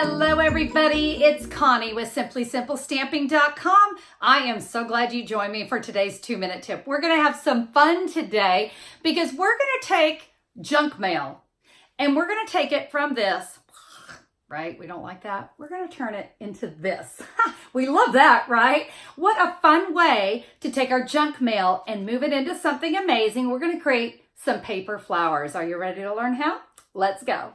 Hello everybody, it's Connie with SimplySimpleStamping.com. I am so glad you joined me for today's 2-minute tip. We're going to have some fun today because we're going to take junk mail and we're going to take it from this, right? We don't like that. We're going to turn it into this. We love that, right? What a fun way to take our junk mail and move it into something amazing. We're going to create some paper flowers. Are you ready to learn how? Let's go.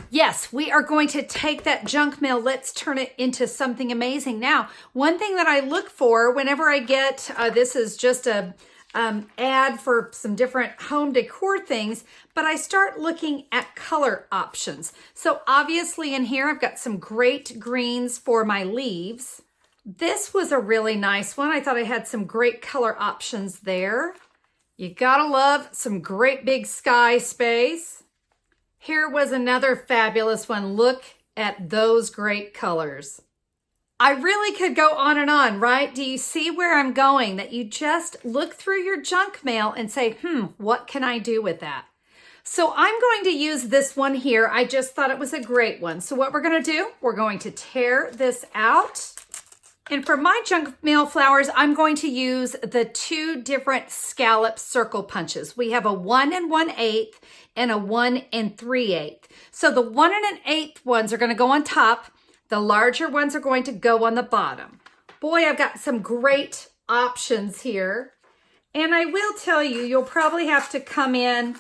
Yes, we are going to take that junk mail. Let's turn it into something amazing. Now, one thing that I look for whenever I get, this is just a ad for some different home decor things, but I start looking at color options. So obviously in here, I've got some great greens for my leaves. This was a really nice one. I thought I had some great color options there. You gotta love some great big sky space. Here was another fabulous one. Look at those great colors. I really could go on and on, right? Do you see where I'm going? That you just look through your junk mail and say, what can I do with that? So I'm going to use this one here. I just thought it was a great one. So what we're going to do, we're going to tear this out. And for my junk mail flowers, I'm going to use the two different scallop circle punches. We have a 1 1/8 and a 1 3/8. So the 1 1/8 ones are going to go on top. The larger ones are going to go on the bottom. Boy, I've got some great options here. And I will tell you, you'll probably have to come in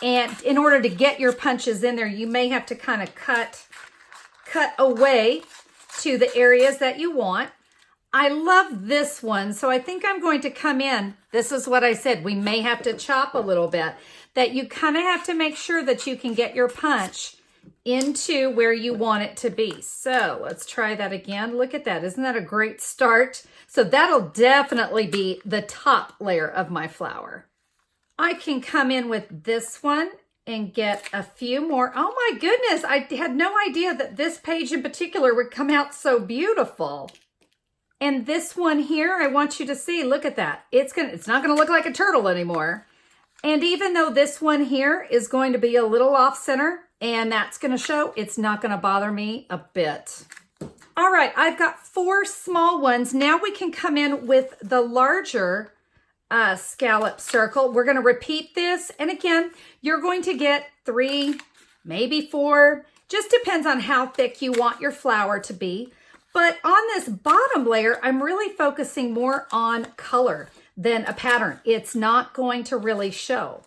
and in order to get your punches in there, you may have to kind of cut away to the areas that you want. I love this one, so I think I'm going to come in. This is what I said, we may have to chop a little bit, that you kind of have to make sure that you can get your punch into where you want it to be. So let's try that again. Look at that, isn't that a great start? So that'll definitely be the top layer of my flower. I can come in with this one and get a few more. Oh my goodness, I had no idea that this page in particular would come out so beautiful. And this one here, I want you to see, look at that. It's not gonna look like a turtle anymore. And even though this one here is going to be a little off center and that's gonna show, it's not gonna bother me a bit. All right, I've got 4 small ones. Now we can come in with the larger scallop circle. We're gonna repeat this. And again, you're going to get 3, maybe 4, just depends on how thick you want your flower to be. But on this bottom layer, I'm really focusing more on color than a pattern. It's not going to really show.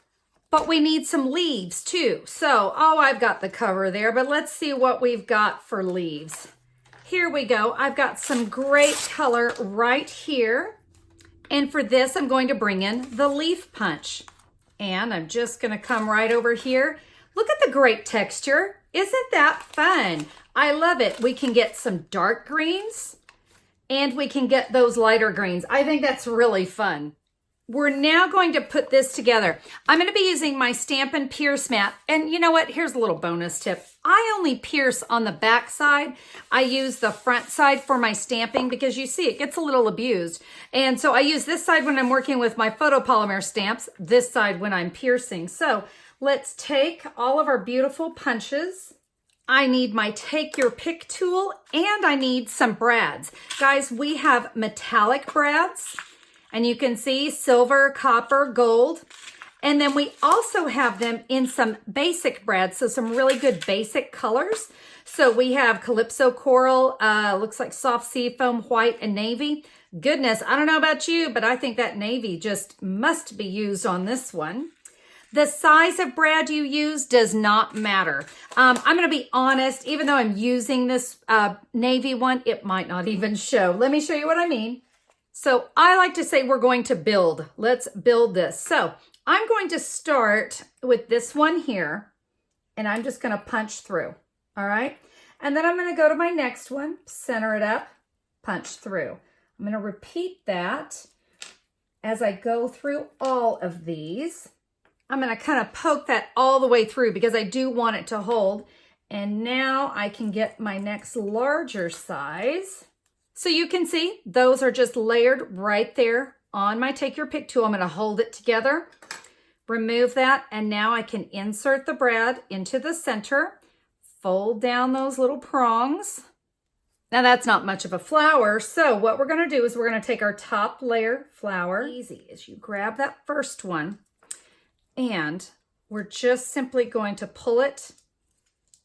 But we need some leaves too. So, I've got the cover there, but let's see what we've got for leaves. Here we go. I've got some great color right here. And for this, I'm going to bring in the leaf punch. And I'm just gonna come right over here. Look at the great texture. Isn't that fun? I love it. We can get some dark greens and we can get those lighter greens. I think that's really fun. We're now going to put this together. I'm going to be using my Stampin' Pierce mat. And you know what? Here's a little bonus tip. I only pierce on the back side. I use the front side for my stamping because you see it gets a little abused. And so I use this side when I'm working with my photopolymer stamps, this side when I'm piercing. So let's take all of our beautiful punches. I need my Take Your Pick tool and I need some brads. Guys, we have metallic brads and you can see silver, copper, gold. And then we also have them in some basic brads, so some really good basic colors. So we have Calypso Coral, looks like soft sea foam, white and navy. Goodness, I don't know about you, but I think that navy just must be used on this one. The size of brad you use does not matter. I'm going to be honest, even though I'm using this navy one, it might not even show. Let me show you what I mean. So I like to say we're going to build. Let's build this. So I'm going to start with this one here, and I'm just going to punch through, all right? And then I'm going to go to my next one, center it up, punch through. I'm going to repeat that as I go through all of these. I'm going to kind of poke that all the way through because I do want it to hold. And now I can get my next larger size. So you can see those are just layered right there on my Take Your Pick tool. I'm going to hold it together, remove that, and now I can insert the brad into the center, fold down those little prongs. Now that's not much of a flower, so what we're going to do is we're going to take our top layer flower. Easy is you grab that first one and we're just simply going to pull it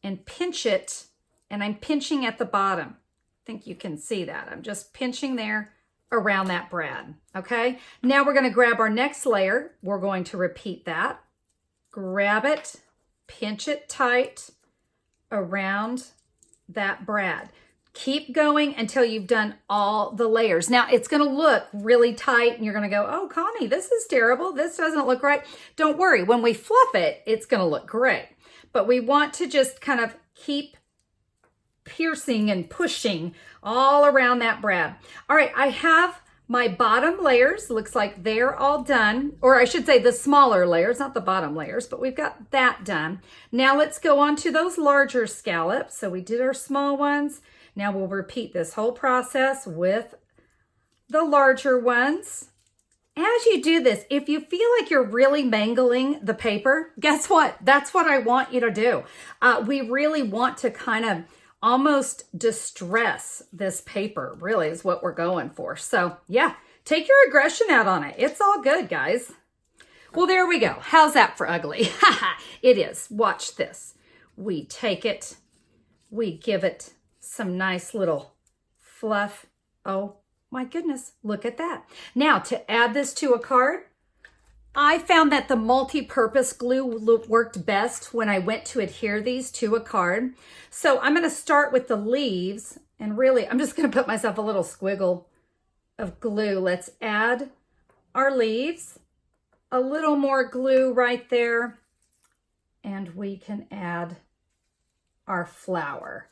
and pinch it, and I'm pinching at the bottom. I think you can see that. I'm just pinching there around that brad, okay? Now we're going to grab our next layer. We're going to repeat that. Grab it, pinch it tight around that brad. Keep going until you've done all the layers. Now, it's going to look really tight, and you're going to go, oh, Connie, this is terrible. This doesn't look right. Don't worry. When we fluff it, it's going to look great. But we want to just kind of keep piercing and pushing all around that brad. All right, I have my bottom layers. Looks like they're all done, or I should say the smaller layers, not the bottom layers, but we've got that done. Now let's go on to those larger scallops. So we did our small ones. Now we'll repeat this whole process with the larger ones. As you do this, if you feel like you're really mangling the paper, guess what? That's what I want you to do. We really want to kind of almost distress this paper, really is what we're going for. So yeah, take your aggression out on it. It's all good, guys. Well, there we go. How's that for ugly? It is. Watch this. We take it, we give it some nice little fluff. Oh my goodness, look at that. Now to add this to a card, I found that the multi-purpose glue worked best when I went to adhere these to a card. So I'm going to start with the leaves, and really I'm just going to put myself a little squiggle of glue. Let's add our leaves, a little more glue right there, and we can add our flower.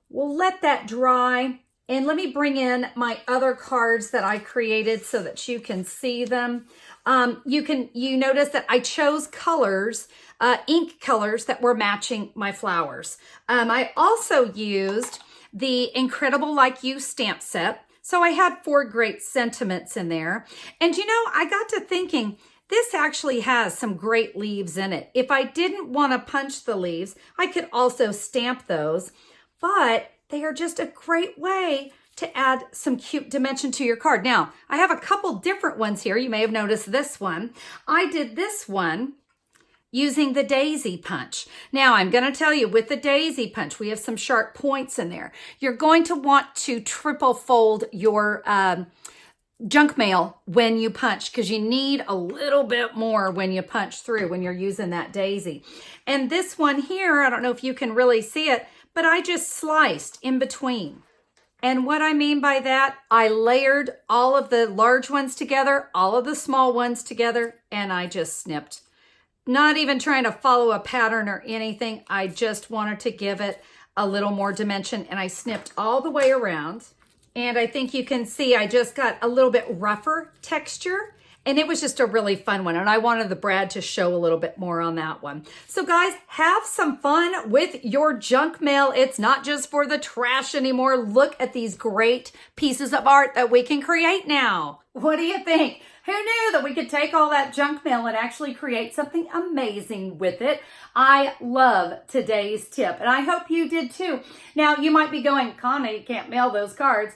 We'll let that dry, and let me bring in my other cards that I created so that you can see them. You notice that I chose colors, ink colors that were matching my flowers. I also used the Incredible Like You stamp set. So I had 4 great sentiments in there. And you know, I got to thinking, this actually has some great leaves in it. If I didn't want to punch the leaves, I could also stamp those. But they are just a great way to add some cute dimension to your card. Now, I have a couple different ones here. You may have noticed this one. I did this one using the daisy punch. Now, I'm going to tell you, with the daisy punch, we have some sharp points in there. You're going to want to triple fold your junk mail when you punch, because you need a little bit more when you punch through when you're using that daisy. And this one here, I don't know if you can really see it, but I just sliced in between. And what I mean by that, I layered all of the large ones together, all of the small ones together, and I just snipped. Not even trying to follow a pattern or anything. I just wanted to give it a little more dimension, and I snipped all the way around. And I think you can see I just got a little bit rougher texture. And it was just a really fun one. And I wanted the brad to show a little bit more on that one. So guys, have some fun with your junk mail. It's not just for the trash anymore. Look at these great pieces of art that we can create now. What do you think? Who knew that we could take all that junk mail and actually create something amazing with it? I love today's tip, and I hope you did too. Now, you might be going, Connie, you can't mail those cards.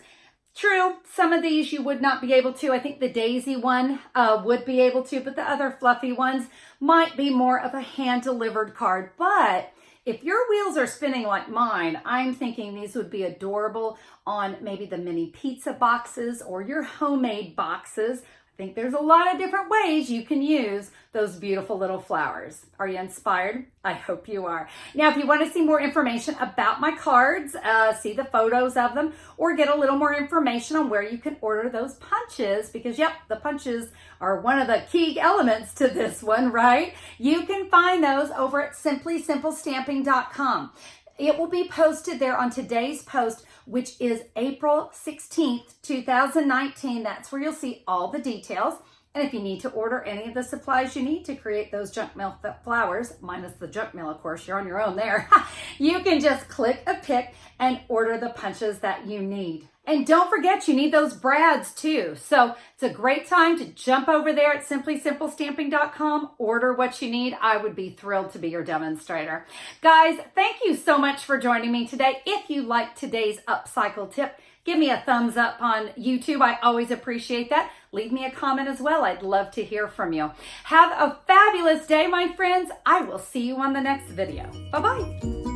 True, some of these you would not be able to. I think the daisy one would be able to, but the other fluffy ones might be more of a hand-delivered card. But if your wheels are spinning like mine, I'm thinking these would be adorable on maybe the mini pizza boxes or your homemade boxes. I think there's a lot of different ways you can use those beautiful little flowers. Are you inspired? I hope you are. Now, if you want to see more information about my cards, see the photos of them, or get a little more information on where you can order those punches, because yep, the punches are one of the key elements to this one, right? You can find those over at simplysimplestamping.com. It will be posted there on today's post, which is April 16th, 2019. That's where you'll see all the details. And if you need to order any of the supplies you need to create those junk mail flowers, minus the junk mail, of course, you're on your own there, you can just click a pick and order the punches that you need. And don't forget, you need those brads too. So it's a great time to jump over there at simplysimplestamping.com, order what you need. I would be thrilled to be your demonstrator. Guys, thank you so much for joining me today. If you liked today's upcycle tip, give me a thumbs up on YouTube. I always appreciate that. Leave me a comment as well. I'd love to hear from you. Have a fabulous day, my friends. I will see you on the next video. Bye-bye.